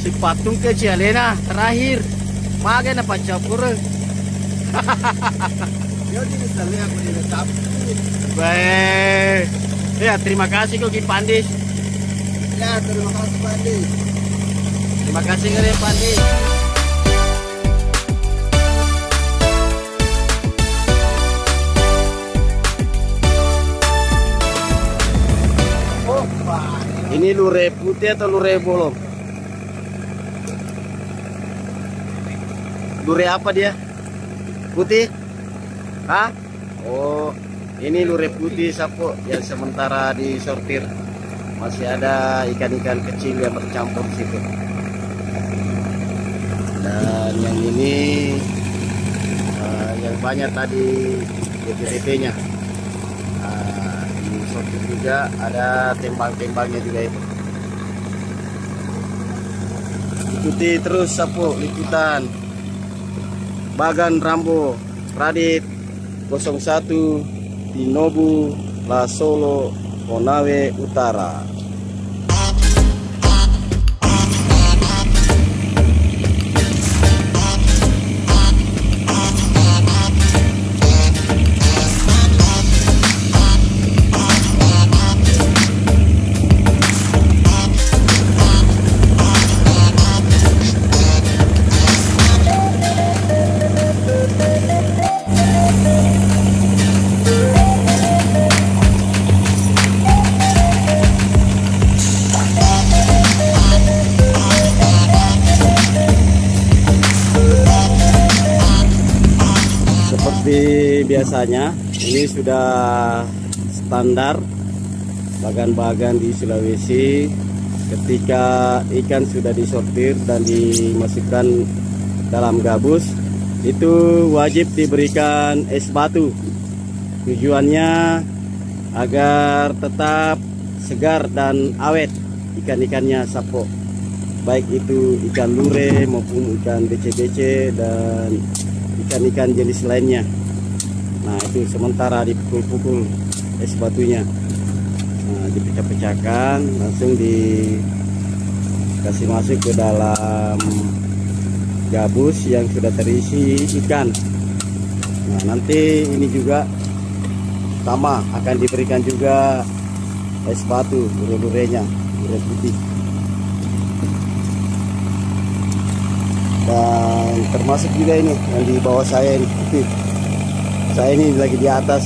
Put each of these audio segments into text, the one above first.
Si patung ke Cialena terakhir. Maga na pacampur. Yo di misalnya aku di rekap. Baik. Ya, terima kasih kok Ki Pandis. Ya, terima kasih Pandi. Terima kasih kalian Pandis. Oh, Pak. Ini lure putih atau lure bolong? Lure apa dia? Putih? Hah? Oh, ini lure putih Sapo yang sementara disortir. Masih ada ikan-ikan kecil yang bercampur situ. Dan yang ini yang banyak tadi DPT-nya. Disortir juga, ada tembang-tembangnya juga itu. Ikuti terus Sapo liputan Bagan Rambo Radit 01 di Nobu La Solo Konawe Utara. Seperti biasanya, ini sudah standar bagan-bagan di Sulawesi. Ketika ikan sudah disortir dan dimasukkan dalam gabus, itu wajib diberikan es batu. Tujuannya agar tetap segar dan awet ikan-ikannya Sapo, baik itu ikan lure maupun ikan BC-BC dan ikan-ikan jenis lainnya. Nah, itu sementara dipukul-pukul es batunya. Nah, dipecah-pecahkan, langsung dikasih masuk ke dalam gabus yang sudah terisi ikan. Nah, nanti ini juga sama akan diberikan juga es batu, lure-lurenya, lure putih. Dan termasuk juga ini yang di bawah saya ini. Saya ini lagi di atas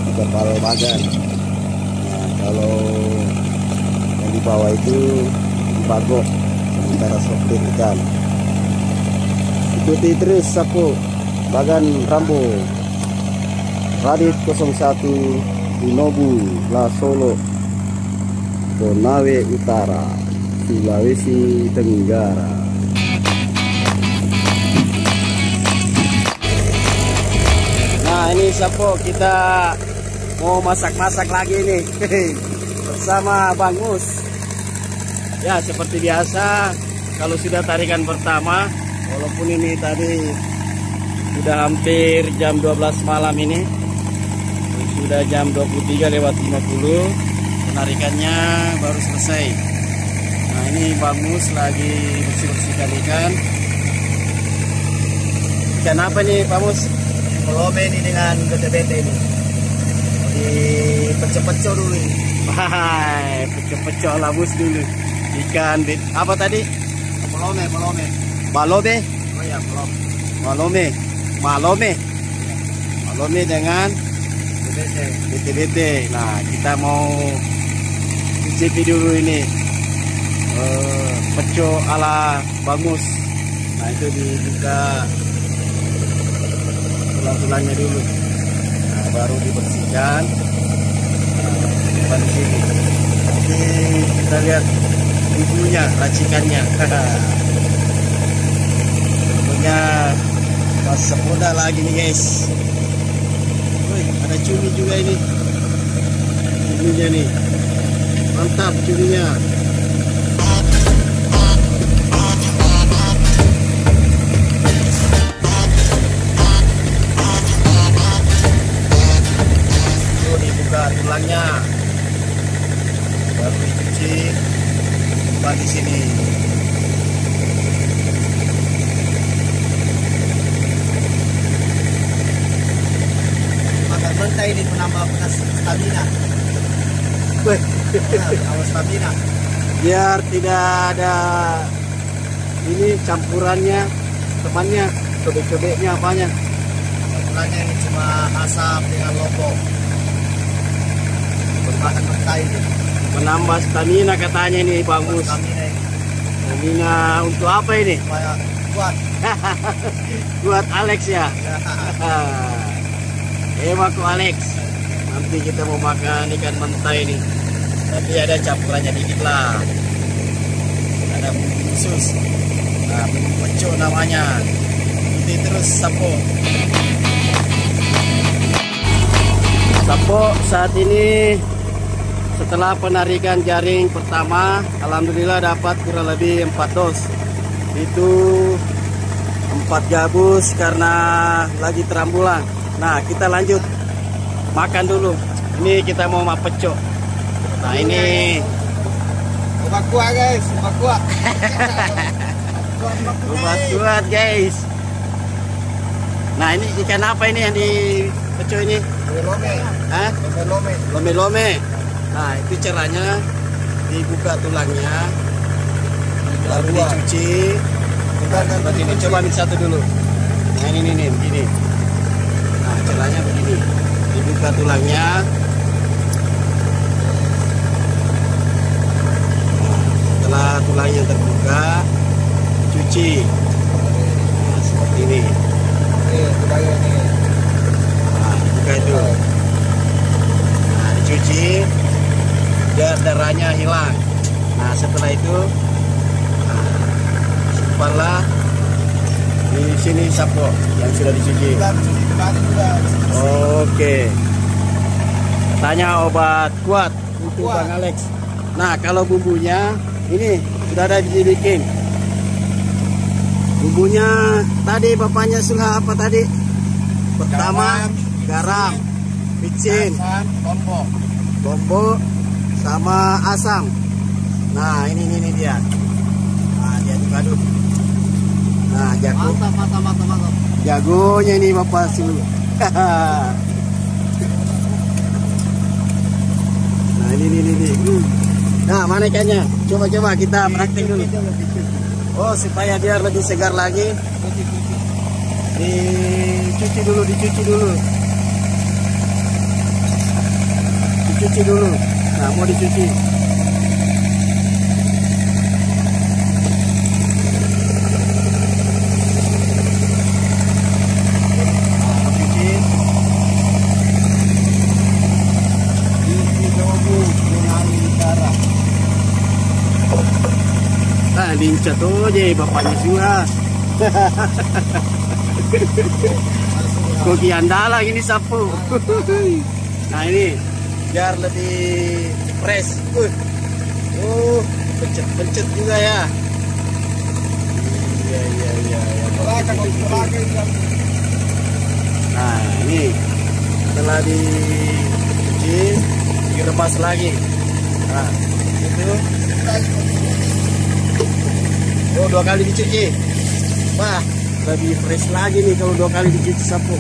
di kapal bagan. Nah, kalau yang di bawah itu bagok sementara sortir ikan. Ikuti terus Sapo Bagan Rambo Radit 01 di Nobu La Solo Konawe Utara, Sulawesi Tenggara. Nah, ini Sapo, kita mau masak-masak lagi nih bersama Bang Mus. Ya, seperti biasa kalau sudah tarikan pertama, walaupun ini tadi sudah hampir jam 12 malam ini, sudah jam 23:50, penarikannya baru selesai. Nah, ini Bang Mus lagi bersih-bersihkan ikan. Ikan apa nih Pak Mus? Pelome ini dengan bete-bete ini. Dipecah-pecah dulu ini. Hai, pecah-pecah labus dulu. Ikan apa tadi? Pelome. Balome? Oh ya, pelome. Malome dengan Bete. bete-bete. Nah, kita mau cicipi dulu ini pecel ala Bagus. Nah, itu dibuka tulang-tulangnya dulu. Nah, baru dibersihkan. Nah, di sini. Nanti kita lihat bumbunya, racikannya. Tentunya pas semudah lagi nih guys. Wih, ada cumi juga ini. Cuminya nih. Mantap cuminya. Tuh dibuka tulangnya. Baru dicuci. Di sini. Kalau stamina. Biar tidak ada ini campurannya, temannya, cobek-cobeknya apanya. Campurannya ini cuma asam dengan lombok. Bermakan mentai ini. Menambah stamina katanya ini bagus. Stamina ini. Stamina untuk apa ini? Supaya kuat. Buat Alex ya. Hebat kok Alex. Nanti kita mau makan ikan mentah ini. Tapi ada campurannya dikit lah. Ada bumbu khusus. Nah, bumbu pecuk namanya. Ikuti terus Sapo. Sapo saat ini setelah penarikan jaring pertama, alhamdulillah dapat kurang lebih 4 dos. Itu 4 gabus karena lagi terambulan. Nah, kita lanjut makan dulu. Ini kita mau pecuk. Nah, ini Obat kuat guys, obat kuat. obat kuat guys. Nah, ini ikan apa ini yang dipecuk ini? Lome. Hah? Lome. Lome-lome. Nah, itu caranya dibuka tulangnya, lalu dicuci. Seperti ini, coba ambil satu dulu. Nah, ini begini. Nah, caranya begini. Dibuka tulangnya. Nah, setelah tulangnya terbuka, cuci. Nah, seperti ini. Budaya ini. Nah, dibuka itu. Nah, dicuci. Biar darahnya hilang. Nah, setelah itu simpanlah di sini Sapo yang sudah dicuci. Oke. Tanya obat kuat untuk Bang Alex. Nah, kalau bumbunya ini sudah ada dibikin. Bumbunya tadi bapaknya sudah apa tadi? Pertama garam, micin, Lombok. lombok, sama asam. Nah, ini dia. Nah, dia aduk. Nah, jago. Mantap. Jagonya ini Bapak Sulu. Nah, ini. Nah, mana ikannya? Coba kita praktek dulu. Oh, supaya biar lebih segar lagi. Dicuci dulu. Dicuci dulu. Nah, mau dicuci. Nah, lincah tuh aja bapaknya suha. Koki andala ini Sapo. Nah, ini biar lebih fresh. Pencet juga ya. Iya. Nah, ini setelah dicuci, diremas lagi. Nah, itu. Oh, 2 kali dicuci. Wah, lebih fresh lagi nih kalau 2 kali dicuci Sapo.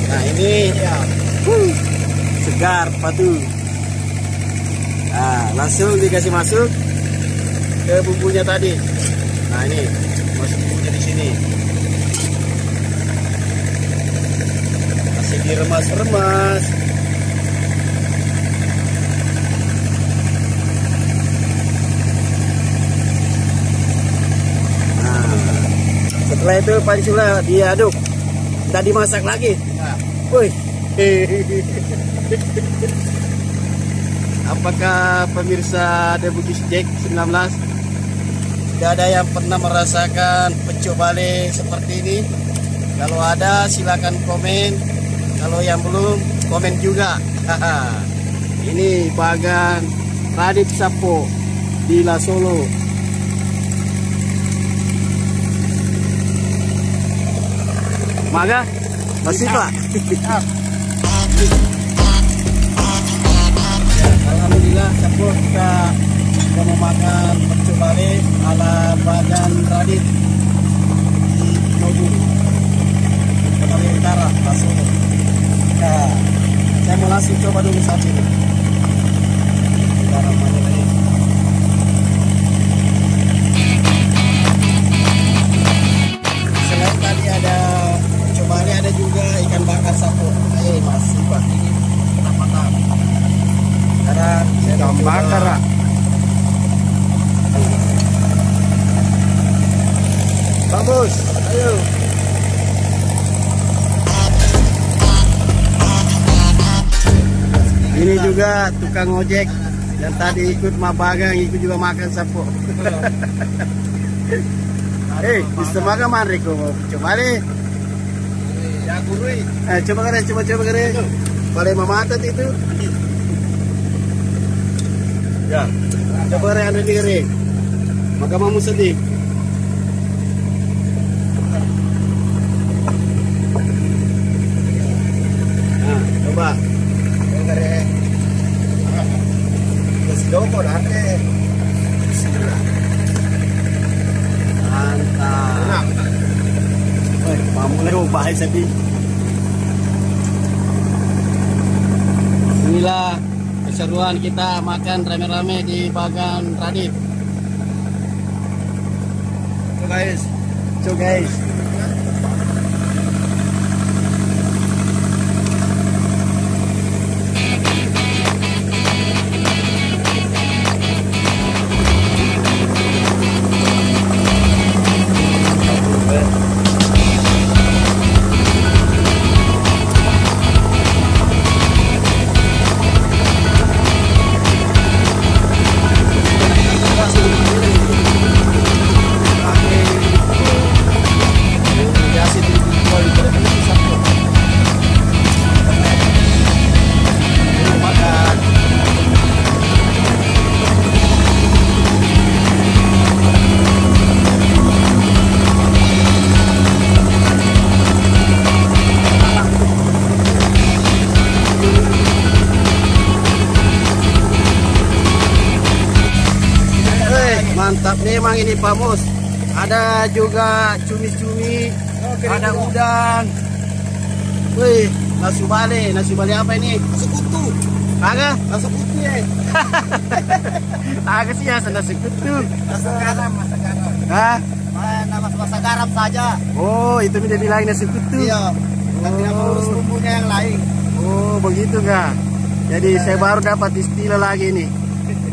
Nah, ini ya. Segar padu. Nah, langsung dikasih masuk ke bumbunya tadi. Nah, ini masuk bumbunya di sini. Masih diremas-remas. Nah, setelah itu pancula diaduk. Tidak dimasak lagi. Nah, Woi. Apakah pemirsa The Bugis Jack 19 tidak ada yang pernah merasakan pecuk bale seperti ini? Kalau ada silakan komen. Kalau yang belum komen juga. Ini bagan Radit Sapo di La Solo. Maga masih Pak. Alhamdulillah Sapo kita mau makan pecuk bale ala bagan Radit di Nobu. Kali utara langsung. Ya, saya mau langsung coba dulu saat ini. Utara mana ini? Selain tadi ada cobaannya, ada juga ikan bakar sapo. Masih pak ini kenapa tak? Sekarang saya Ikan bakar, Ra. Bagus, ayo. Ini juga tukang ojek yang tadi ikut mabagang, ikut juga makan sapo. Bisa makan mana Riko? Coba deh. Ya gurui. Coba kare, coba kare. Paling mamatat itu. Ya, coba kare anda diri. Maka mau sedih. Nah, coba. Mantap. Woi, mamule bahay sedih. Inilah keseruan kita makan rame-rame di Bagan Radit. So guys. Mantap memang ini Pak Mus. Ada juga cumi-cumi, ada udang. Wih, nasi bale apa ini? Nasi kutu. Agak? Nasi kutu ya. Agak sih ya nasi kutu. Masa garam. Hah? Nama masa garam saja. Oh, itu dia bilang nasi kutu. Iya. Kan tidak mengurus bumbunya yang lain. Oh, begitu kah? Jadi saya baru dapat istilah lagi nih.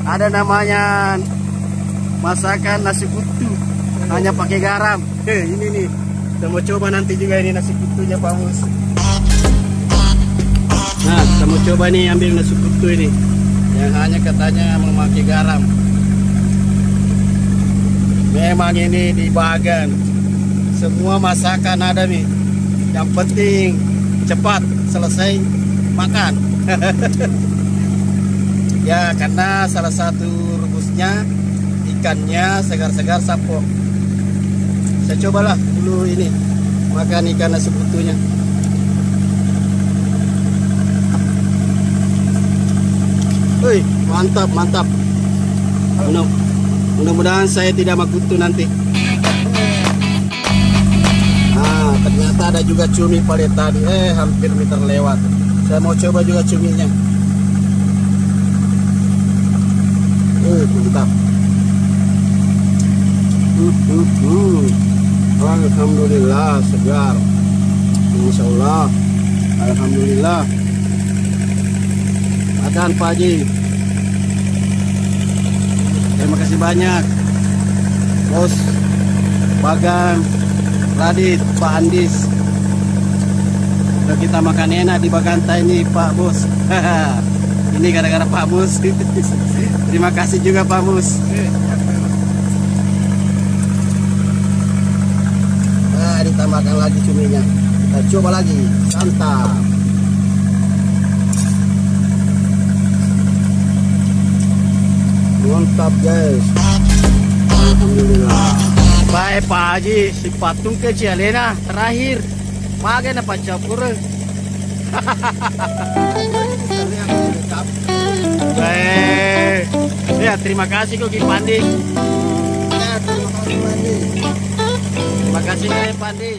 Ada namanya masakan nasi kutu hanya pakai garam. Ini nih, kita mau coba nanti juga ini nasi kutunya Pak Mus. Nah, kita mau coba nih ambil nasi kutu ini yang hanya katanya memakai garam. Memang ini di Bagan semua masakan ada nih. Yang penting cepat selesai makan. Ya, karena salah satu rebusnya ikannya segar-segar sapo. Saya cobalah dulu ini makan ikan nasi kutunya. Wih, mantap. Mudah-mudahan saya tidak makutu nanti. Nah, ternyata ada juga cumi pada tadi. Hampir terlewat. Saya mau coba juga cuminya. Mantap. Alhamdulillah segar. Insya Allah. Alhamdulillah. Makan Pak Haji. Terima kasih banyak Bos Bagan Radit, Pak Andis. Udah kita makan enak di Baganta ini Pak Bos. Ini gara-gara Pak Mus. Terima kasih juga Pak Mus. Nah, ditambahkan lagi cuminya. Kita coba lagi. Santap. Mantap guys. Alhamdulillah. Baik Pak Haji, si patung kecil Lena terakhir. Makan apa campur? Baik. Ya, terima kasih Koki Pandi. Ya, terima kasih Pandi. Terima kasih Koki Pandi.